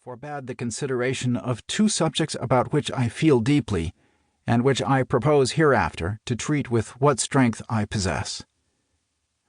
forbade the consideration of two subjects about which I feel deeply, and which I propose hereafter to treat with what strength I possess.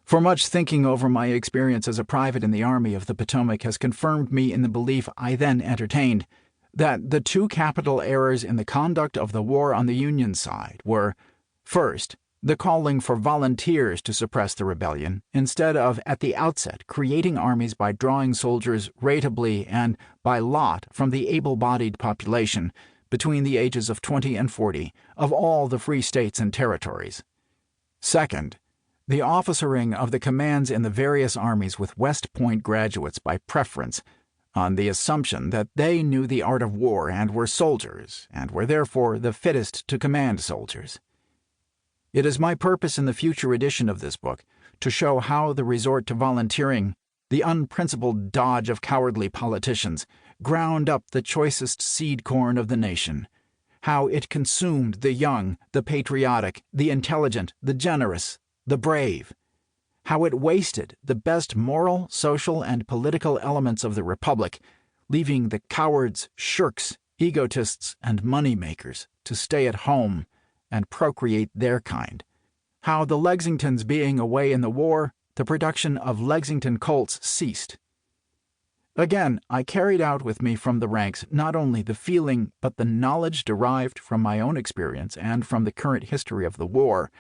For much thinking over my experience as a private in the Army of the Potomac has confirmed me in the belief I then entertained that the two capital errors in the conduct of the war on the Union side were, first, the calling for volunteers to suppress the rebellion, instead of at the outset creating armies by drawing soldiers rateably and by lot from the able-bodied population between the ages of 20 and 40 of all the free states and territories. Second, the officering of the commands in the various armies with West Point graduates by preference, on the assumption that they knew the art of war and were soldiers, and were therefore the fittest to command soldiers. It is my purpose in the future edition of this book to show how the resort to volunteering, the unprincipled dodge of cowardly politicians, ground up the choicest seed corn of the nation, how it consumed the young, the patriotic, the intelligent, the generous, the brave, how it wasted the best moral, social, and political elements of the Republic, leaving the cowards, shirks, egotists, and money-makers to stay at home and procreate their kind, how the Lexingtons being away in the war, the production of Lexington colts ceased. Again, I carried out with me from the ranks not only the feeling but the knowledge derived from my own experience and from the current history of the war,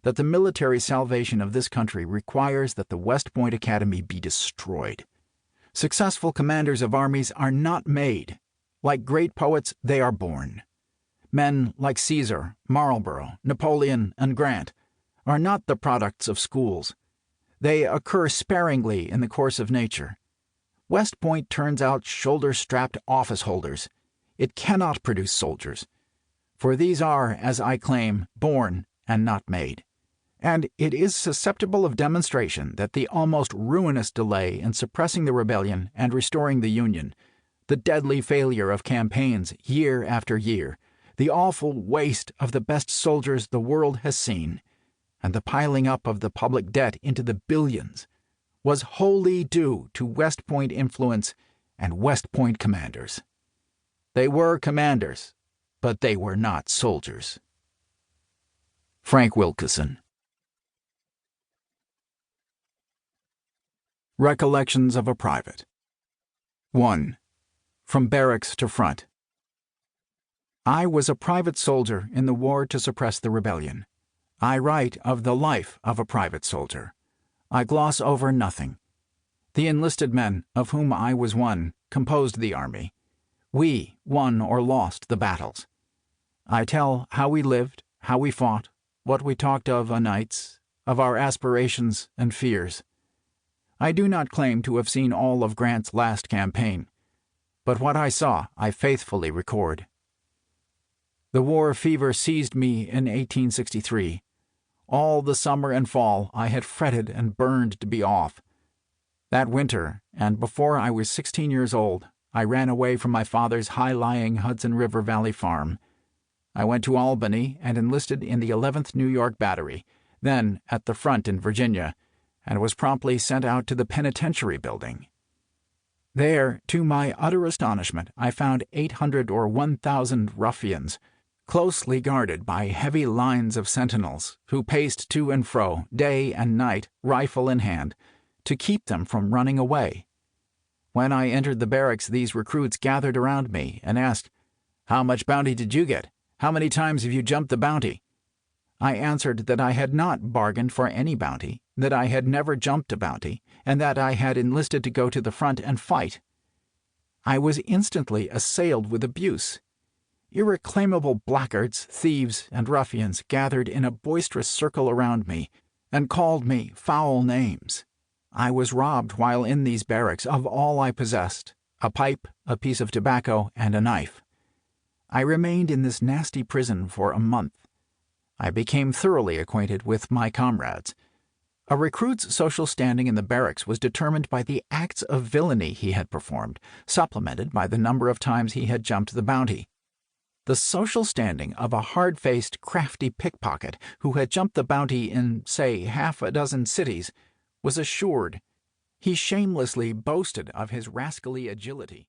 that the military salvation of this country requires that the West Point Academy be destroyed. Successful commanders of armies are not made. Like great poets, they are born. Men like Caesar, Marlborough, Napoleon, and Grant are not the products of schools. They occur sparingly in the course of nature. West Point turns out shoulder-strapped office holders. It cannot produce soldiers, for these are, as I claim, born and not made. And it is susceptible of demonstration that the almost ruinous delay in suppressing the rebellion and restoring the Union, the deadly failure of campaigns year after year, the awful waste of the best soldiers the world has seen, and the piling up of the public debt into the billions, was wholly due to West Point influence and West Point commanders. They were commanders, but they were not soldiers. Frank Wilkeson. Recollections of a Private. 1. From Barracks to Front. I was a private soldier in the war to suppress the rebellion. I write of the life of a private soldier. I gloss over nothing. The enlisted men, of whom I was one, composed the army. We won or lost the battles. I tell how we lived, how we fought, what we talked of o' nights, of our aspirations and fears. I do not claim to have seen all of Grant's last campaign, but what I saw I faithfully record. The war fever seized me in 1863. All the summer and fall I had fretted and burned to be off. That winter, and before I was 16 years old, I ran away from my father's high-lying Hudson River Valley farm. I went to Albany and enlisted in the 11th New York Battery, then at the front in Virginia, and was promptly sent out to the penitentiary building. There, to my utter astonishment, I found 800 or 1,000 ruffians, closely guarded by heavy lines of sentinels, who paced to and fro, day and night, rifle in hand, to keep them from running away. When I entered the barracks, these recruits gathered around me and asked, "How much bounty did you get? How many times have you jumped the bounty?" I answered that I had not bargained for any bounty, that I had never jumped a bounty, and that I had enlisted to go to the front and fight. I was instantly assailed with abuse. Irreclaimable blackguards, thieves, and ruffians gathered in a boisterous circle around me and called me foul names. I was robbed while in these barracks of all I possessed, a pipe, a piece of tobacco, and a knife. I remained in this nasty prison for a month. I became thoroughly acquainted with my comrades. A recruit's social standing in the barracks was determined by the acts of villainy he had performed, supplemented by the number of times he had jumped the bounty. The social standing of a hard-faced, crafty pickpocket who had jumped the bounty in, say, half a dozen cities was assured. He shamelessly boasted of his rascally agility.